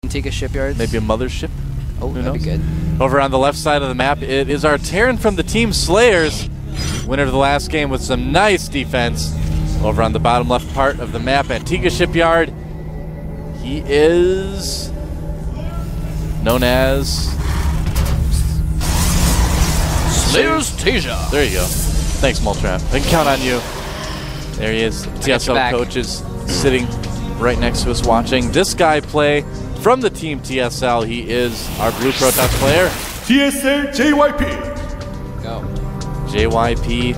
TaeJa shipyards. Maybe a mothership. Oh, that'd be good. Over on the left side of the map, it is our Terran from the Team Slayers. Winner of the last game with some nice defense. Over on the bottom left part of the map at TaeJa Shipyard, he is known as Slayers TaeJa. There you go. Thanks, Moltrap. I can count on you. There he is. TSL coach is sitting right next to us watching this guy play from the team TSL. He is our Blue Protoss player. TSL JYP. Go. JYP.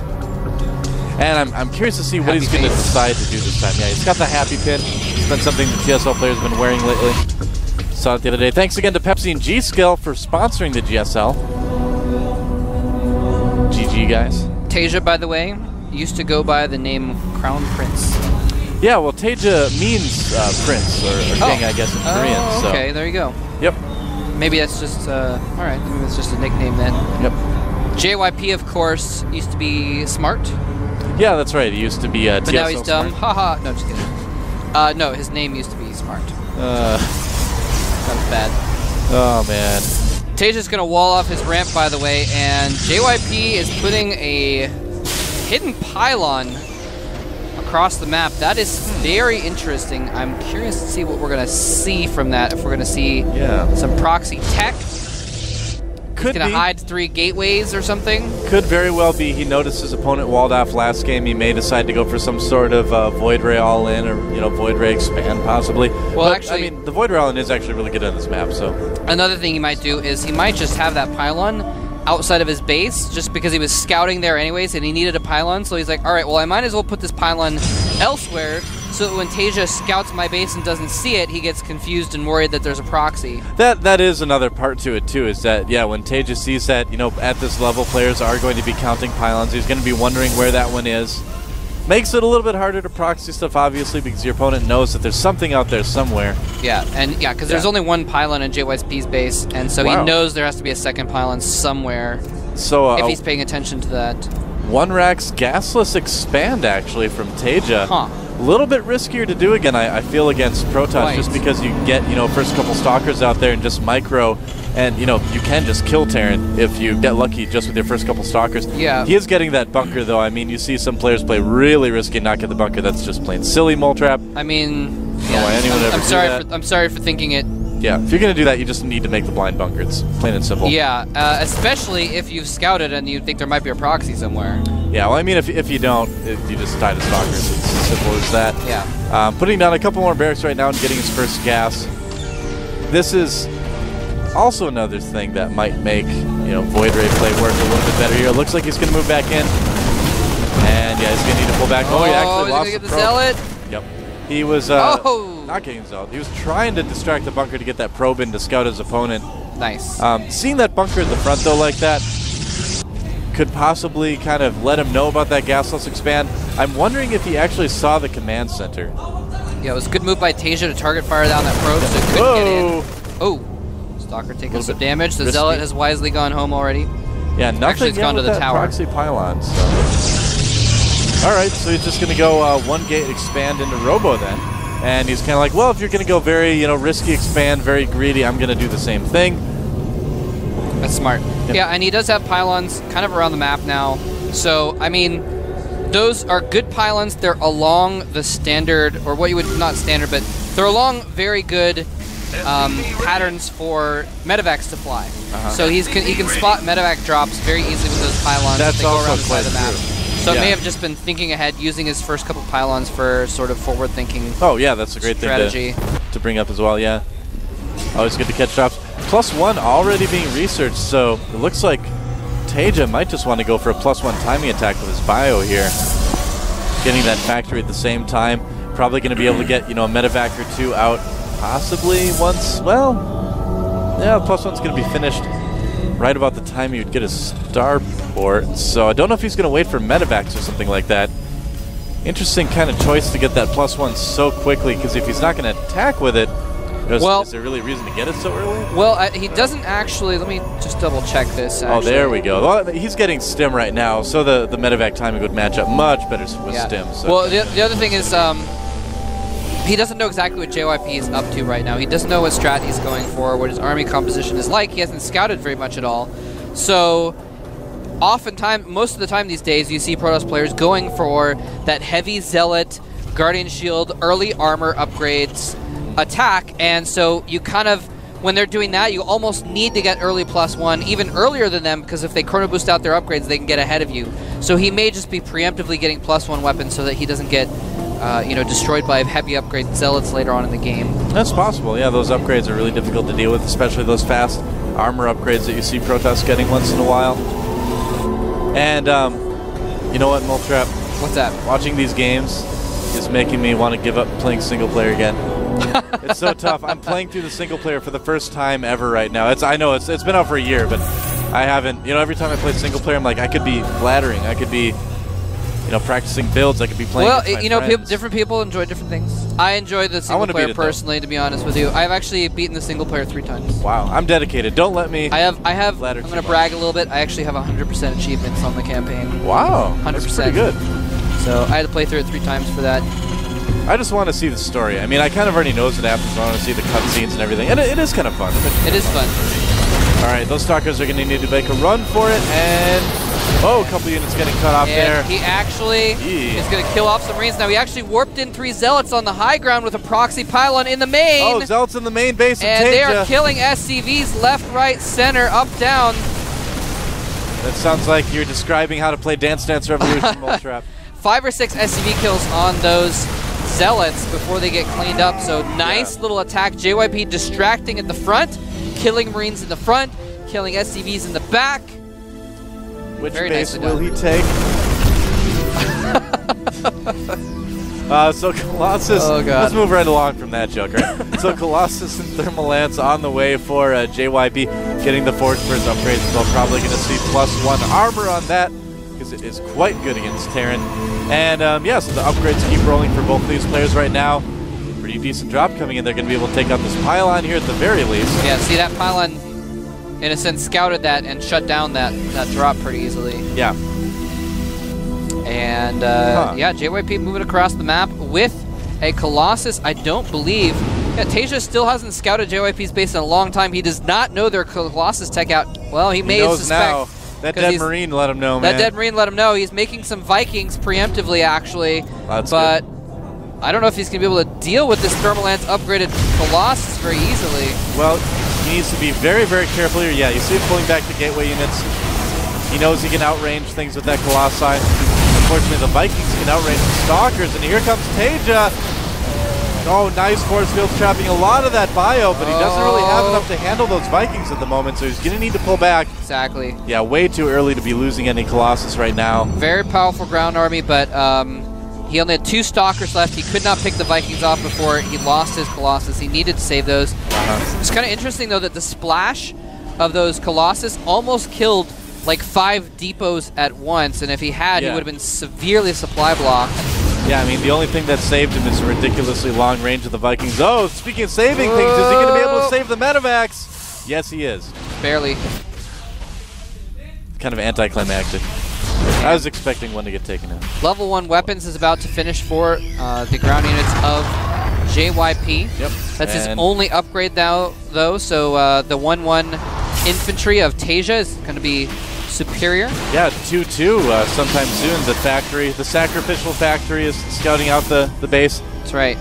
And I'm curious to see what he's going to decide to do this time. Yeah, he's got the happy pin. It's been something the TSL players have been wearing lately. Saw it the other day. Thanks again to Pepsi and G-Skill for sponsoring the GSL. GG, guys. TaeJa, by the way, used to go by the name Crown Prince. Yeah, well, TaeJa means prince or king, I guess, in Korean. So. Okay, there you go. Yep. Maybe that's just, all right, maybe that's just a nickname then. Yep. JYP, of course, used to be smart. Yeah, that's right. He used to be TSL. But now he's dumb. Smart. Haha. No, just kidding. No, his name used to be smart. That was bad. Oh, man. TaeJa's going to wall off his ramp, by the way, and JYP is putting a hidden pylon across the map. That is very interesting. I'm curious to see what we're going to see from that, if we're going to see some proxy tech. Could He's going to hide 3 gateways or something. Could very well be. He noticed his opponent walled off last game. He may decide to go for some sort of Void Ray all-in or, Void Ray expand, possibly. Well, but, actually, I mean, the Void Ray all-in is actually really good on this map, so. Another thing he might do is he might just have that pylon outside of his base just because he was scouting there anyways and he needed a pylon. So he's like, all right, well, I might as well put this pylon elsewhere so that when TaeJa scouts my base and doesn't see it, he gets confused and worried that there's a proxy. That is another part to it, too, is that, yeah, when TaeJa sees that, at this level, players are going to be counting pylons. He's going to be wondering where that one is. Makes it a little bit harder to proxy stuff, obviously, because your opponent knows that there's something out there somewhere. Yeah, and because there's only one pylon in JYP's base, and so he knows there has to be a second pylon somewhere. So if he's paying attention to that. 1-Rack's gasless expand, actually, from TaeJa. Huh. A little bit riskier to do again, I feel, against Protoss, just because you get, first couple stalkers out there and just micro, and, you can just kill Terran if you get lucky just with your first couple stalkers. Yeah. He is getting that bunker, though. I mean, you see some players play really risky and not get the bunker. That's just plain silly, Moltrap. I mean, yeah, I'm sorry for thinking it. Yeah, if you're going to do that, you just need to make the blind bunker. It's plain and simple. Yeah, especially if you've scouted and you think there might be a proxy somewhere. Yeah, well, I mean, if you don't, you just die to stalkers. It's as simple as that. Yeah. Putting down a couple more barracks right now and getting his first gas. This is also another thing that might make, Void Ray play work a little bit better here. It looks like he's going to move back in. And, yeah, he's going to need to pull back. Oh, he actually lost the zealot. Yep. He was not getting zealot. He was trying to distract the bunker to get that probe in to scout his opponent. Nice. Seeing that bunker in the front, though, like that, could possibly kind of let him know about that gasless expand. I'm wondering if he actually saw the command center. Yeah, it was a good move by TaeJa to target fire down that probe so it couldn't get in. Oh, Stalker taking some damage. The Zealot has wisely gone home already. Yeah, nothing actually, it's gone to the tower. Proxy pylon, so. All right, so he's just going to go 1 gate expand into Robo then. And he's kind of like, well, if you're going to go very, risky expand, very greedy, I'm going to do the same thing. That's smart. Yeah, and he does have pylons kind of around the map now. So, I mean, those are good pylons. They're along the standard, or what you would, not standard, but they're along very good patterns for medevacs to fly. So he can spot medevac drops very easily with those pylons. That's they go also around the side of the map. true. So it may have just been thinking ahead, using his first couple pylons for sort of forward-thinking. Oh yeah, that's a great strategy thing to bring up as well. Yeah, always good to catch drops. +1 already being researched, so it looks like TaeJa might just want to go for a +1 timing attack with his bio here, getting that factory at the same time. Probably going to be able to get a medevac or 2 out, possibly once. Well, yeah, +1's going to be finished right about the time he would get his starport. So I don't know if he's going to wait for medevacs or something like that. Interesting kind of choice to get that +1 so quickly, because if he's not going to attack with it, is there really a reason to get it so early? Well, he doesn't actually. Let me just double check this. Actually. Oh, there we go. Well, he's getting stim right now, so the medevac timing would match up much better with stim. So. Well, the other thing is, he doesn't know exactly what JYP is up to right now. He doesn't know what strat he's going for, what his army composition is like. He hasn't scouted very much at all. So oftentimes, most of the time these days, you see Protoss players going for that heavy Zealot, Guardian Shield, early armor upgrades attack, and so you kind of, when they're doing that, you almost need to get early +1, even earlier than them, because if they chrono boost out their upgrades, they can get ahead of you. So he may just be preemptively getting +1 weapons so that he doesn't get you know, destroyed by heavy upgrade Zealots later on in the game. That's possible. Yeah, those upgrades are really difficult to deal with, especially those fast armor upgrades that you see Protoss getting once in a while. And you know what, Moltrap? What's that? Watching these games is making me want to give up playing single player again. It's so tough. I'm playing through the single player for the first time ever right now. I know it's been out for a year, but I haven't. You know, every time I play single player, I'm like, I could be blathering. I could be, you know, practicing builds. I could be playing. Well, with my you know, friends. different people enjoy different things. I enjoy the single player personally, to be honest with you. I've actually beaten the single player 3 times. Wow, I'm dedicated. Don't let me. I'm going to brag a little bit. I actually have 100% achievements on the campaign. Wow, 100%. That's pretty good. So I had to play through it 3 times for that. I just want to see the story. I mean, I kind of already know what happens. I want to see the cutscenes and everything, and it is kind of fun. It is fun. All right, those Stalkers are going to need to make a run for it, and oh, a couple units getting cut off there. He actually is going to kill off some Marines. Now, he actually warped in 3 Zealots on the high ground with a proxy pylon in the main. Oh, Zealots in the main base of and TaeJa. They are killing SCVs left, right, center, up, down. That sounds like you're describing how to play Dance Dance Revolution, Moltrap. 5 or 6 SCV kills on those Zealots before they get cleaned up. So nice little attack. JYP distracting at the front, killing Marines in the front, killing SCVs in the back. Which Very base nicely will he take? So Colossus, let's move right along from that joke, right? So Colossus and Thermal Lance on the way for JYP, getting the Forge Burst upgrades. So probably going to see +1 armor on that, because it is quite good against Terran. And yeah, so the upgrades keep rolling for both of these players right now. Pretty decent drop coming in. They're going to be able to take out this pylon here at the very least. Yeah, see that pylon, in a sense, scouted that and shut down that drop pretty easily. Yeah. And yeah, JYP moving across the map with a Colossus. I don't believe. Yeah, TaeJa still hasn't scouted JYP's base in a long time. He does not know their Colossus tech out. Well, he may suspect. Now. That dead Marine let him know, man. That dead Marine let him know. He's making some Vikings preemptively, actually. That's but good. I don't know if he's going to be able to deal with this Thermal Lance upgraded Colossus very easily. Well, he needs to be very, very careful here. Yeah, you see him pulling back the gateway units. He knows he can outrange things with that Colossi. Unfortunately, the Vikings can outrange the Stalkers, and here comes TaeJa. Oh, nice force field trapping a lot of that bio, but he doesn't really have enough to handle those Vikings at the moment, so he's going to need to pull back. Exactly. Yeah, way too early to be losing any Colossus right now. Very powerful ground army, but he only had 2 Stalkers left. He could not pick the Vikings off before he lost his Colossus. He needed to save those. It's kind of interesting, though, that the splash of those Colossus almost killed like 5 depots at once, and if he had, he would have been severely supply blocked. Yeah, I mean, the only thing that saved him is ridiculously long range of the Vikings. Oh, speaking of saving things, is he going to be able to save the Medivacs? Yes, he is. Barely. Kind of anticlimactic. I was expecting one to get taken out. Level 1 weapons is about to finish for the ground units of JYP. Yep. That's his only upgrade now, though, so the 1-1 infantry of TaeJa is going to be superior. Yeah, 2-2 sometime soon. The factory, the sacrificial factory, is scouting out the base. That's right.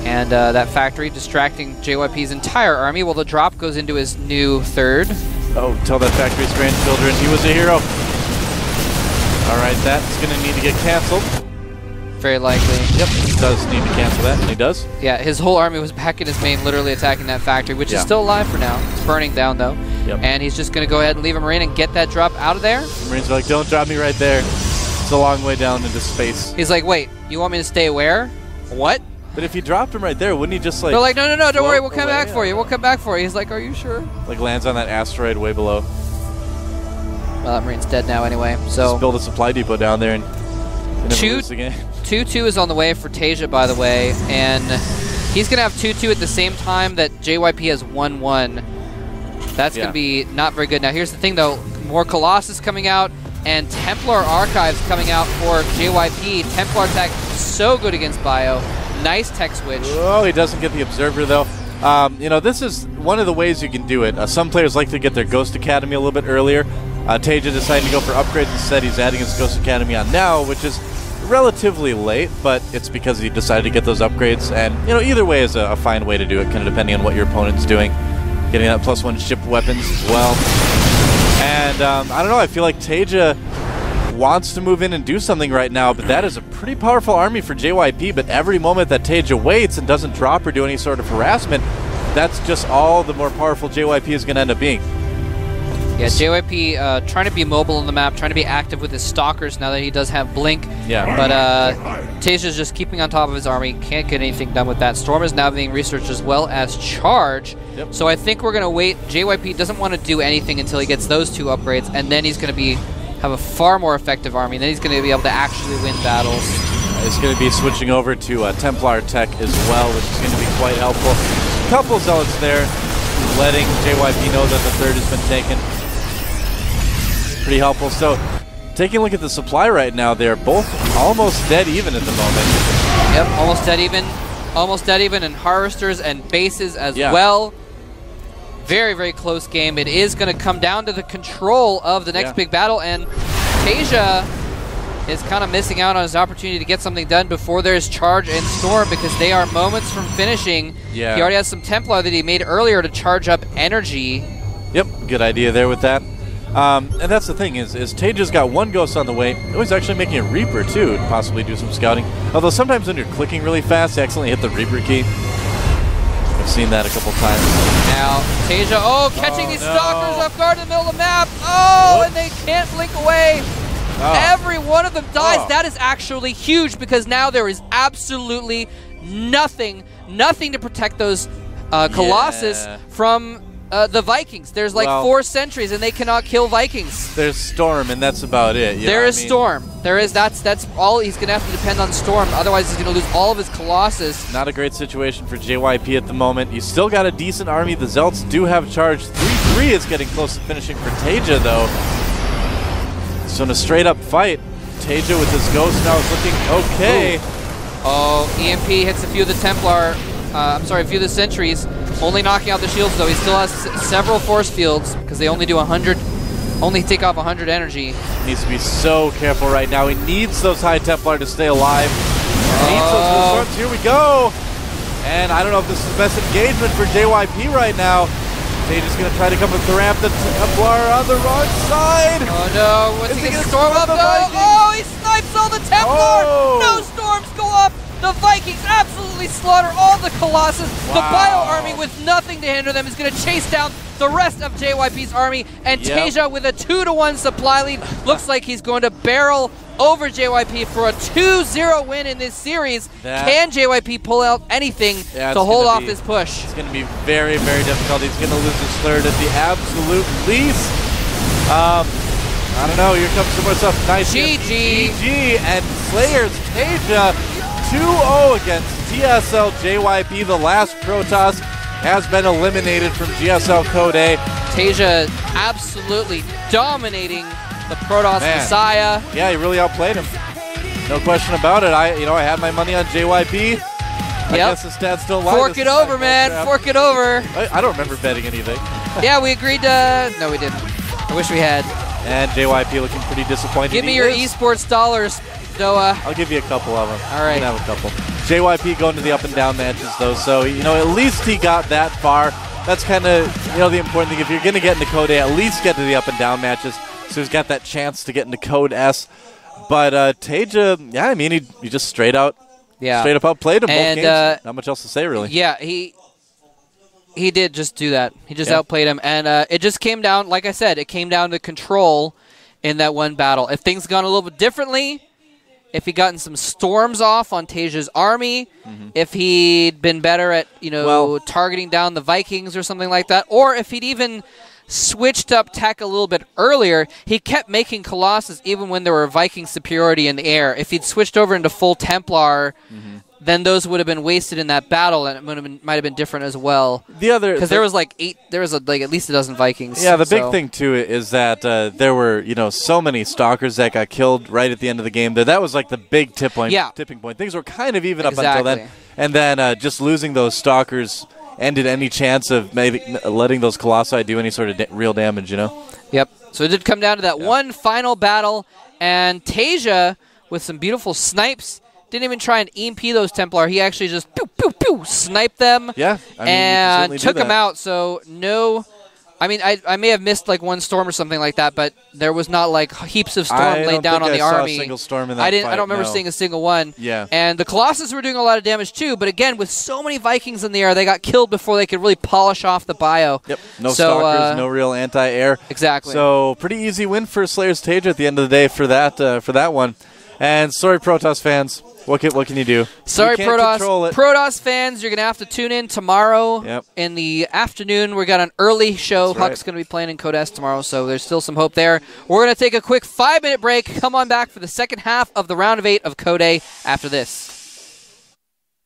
And that factory distracting JYP's entire army while the drop goes into his new 3rd. Oh, tell that factory's grandchildren he was a hero. All right, that's going to need to get canceled. Very likely. Yep, he does need to cancel that, and he does. Yeah, his whole army was back in his main, literally attacking that factory, which is still alive for now. It's burning down, though. Yep. And he's just going to go ahead and leave a Marine and get that drop out of there. The Marines are like, don't drop me right there. It's a long way down into space. He's like, wait, you want me to stay where? What? But if you dropped him right there, wouldn't he just like... They're like, no, don't worry, we'll come back for you. We'll come back for you. He's like, are you sure? Like lands on that asteroid way below. Well, that Marine's dead now anyway, so... Just build a supply depot down there and lose the game. 2-2 is on the way for TaeJa, by the way, and he's going to have 2-2 at the same time that JYP has 1-1. That's going to be not very good. Now, here's the thing, though. More Colossus coming out and Templar Archives coming out for JYP. Templar attack so good against Bio. Nice tech switch. Oh, he doesn't get the Observer, though. You know, this is one of the ways you can do it. Some players like to get their Ghost Academy a little bit earlier. TaeJa decided to go for upgrades instead. He's adding his Ghost Academy on now, which is relatively late, but it's because he decided to get those upgrades. And, you know, either way is a fine way to do it, kind of depending on what your opponent's doing. Getting that +1 shipped weapons as well. And, I don't know, I feel like TaeJa wants to move in and do something right now, but that is a pretty powerful army for JYP. But every moment that TaeJa waits and doesn't drop or do any sort of harassment, that's just all the more powerful JYP is going to end up being. Yeah, JYP trying to be mobile on the map, trying to be active with his stalkers now that he does have Blink. Yeah. But TaeJa's just keeping on top of his army, can't get anything done with that. Storm is now being researched as well as Charge. Yep. So I think we're going to wait. JYP doesn't want to do anything until he gets those 2 upgrades, and then he's going to have a far more effective army. Then he's going to be able to actually win battles. He's going to be switching over to Templar tech as well, which is going to be quite helpful. A couple zealots there, letting JYP know that the 3rd has been taken. Pretty helpful. So, taking a look at the supply right now, they're both almost dead even at the moment. Yep, almost dead even. Almost dead even, and Harvesters and bases as well. Very, very close game. It is going to come down to the control of the next big battle, and TaeJa is kind of missing out on his opportunity to get something done before there's Charge and Storm, because they are moments from finishing. Yeah. He already has some Templar that he made earlier to charge up energy. Yep, good idea there with that. And that's the thing, is TaeJa's got 1 Ghost on the way. Oh, he's actually making a Reaper, too, to possibly do some scouting. Although sometimes when you're clicking really fast, you accidentally hit the Reaper key. I've seen that a couple times. Now, TaeJa, catching these stalkers off guard in the middle of the map. Oh, and they can't blink away. Every one of them dies. That is actually huge, because now there is absolutely nothing to protect those Colossus from the Vikings. There's like 4 sentries, and they cannot kill Vikings. There's Storm, and that's about it. There is Storm. There is. That's all. He's going to have to depend on Storm. Otherwise, he's going to lose all of his Colossus. Not a great situation for JYP at the moment. You still got a decent army. The Zealots do have Charge. 3-3 is getting close to finishing for TaeJa, though. So in a straight-up fight, TaeJa with his Ghost now is looking okay. Ooh. Oh, EMP hits a few of the Templar. A few of the sentries. Only knocking out the shields, though. He still has several force fields, because they only do 100, only take off 100 energy. Needs to be so careful right now. He needs those High Templar to stay alive. Needs those Storms. Here we go. And I don't know if this is the best engagement for JYP right now. TaeJa's going to try to come with the ramp. The Templar on the wrong side. Oh no, what's he going to storm up? No! Oh, he snipes all the Templar! No storms go up! The Vikings absolutely slaughter all the Colossus. The Bio army with nothing to hinder them is going to chase down the rest of JYP's army. And TaeJa with a 2-1 supply lead. Looks like he's going to barrel over JYP for a 2-0 win in this series. Can JYP pull out anything to hold off this push? It's going to be very, very difficult. He's going to lose his 3rd at the absolute least. I don't know. Here comes some more stuff. Nice. GG. And Slayer's TaeJa 2-0 against GSL JYP. The last Protoss has been eliminated from GSL Code A. TaeJa absolutely dominating the Protoss Messiah. Yeah, he really outplayed him. No question about it. I had my money on JYP. I guess the stats don't lie. Fork it over, man. Fork it over. I don't remember betting anything. Yeah, we agreed to... No, we didn't. I wish we had. And JYP looking pretty disappointed. Give me your esports dollars, Doa. I'll give you a couple of them. All right. You can have a couple. JYP going to the up and down matches, though, so, at least he got that far. That's kind of, the important thing. If you're going to get into Code A, at least get to the up and down matches. So he's got that chance to get into Code S. But TaeJa, he just straight up outplayed him both games. Not much else to say, really. Yeah, he did just do that. He just outplayed him. And it just came down, like I said, it came down to control in that one battle. If things gone a little bit differently, if he'd gotten some storms off on TaeJa's army, if he'd been better at, targeting down the Vikings or something like that, or if he'd even switched up tech a little bit earlier, he kept making Colossus even when there were Viking superiority in the air. If he'd switched over into full Templar, then those would have been wasted in that battle, and it might have been different as well. Because there was at least a dozen Vikings. Yeah, the big thing too is that there were so many stalkers that got killed right at the end of the game. That was like the big tipping point. Things were kind of even up until then. And then just losing those Stalkers ended any chance of maybe letting those Colossi do any sort of real damage, you know? Yep. So it did come down to that one final battle, and TaeJa, with some beautiful snipes, didn't even try and EMP those Templar. He actually just pew, pew, pew, sniped them and took them out. So no... I mean, I may have missed like one storm or something like that, but there was not like heaps of storm laid down on the army. I saw a single storm in that I don't fight, remember seeing a single one. Yeah. And the Colossus were doing a lot of damage too, but again, with so many Vikings in the air, they got killed before they could really polish off the bio. Yep. No Stalkers, no real anti-air. Exactly. So pretty easy win for Slayer's TaeJa at the end of the day for that one. And sorry, Protoss fans. What can you do? Sorry, Protoss fans, you're going to have to tune in tomorrow in the afternoon. We got an early show. Huck's going to be playing in Code S tomorrow, so there's still some hope there. We're going to take a quick 5-minute break. Come on back for the second half of the round of 8 of Code A after this.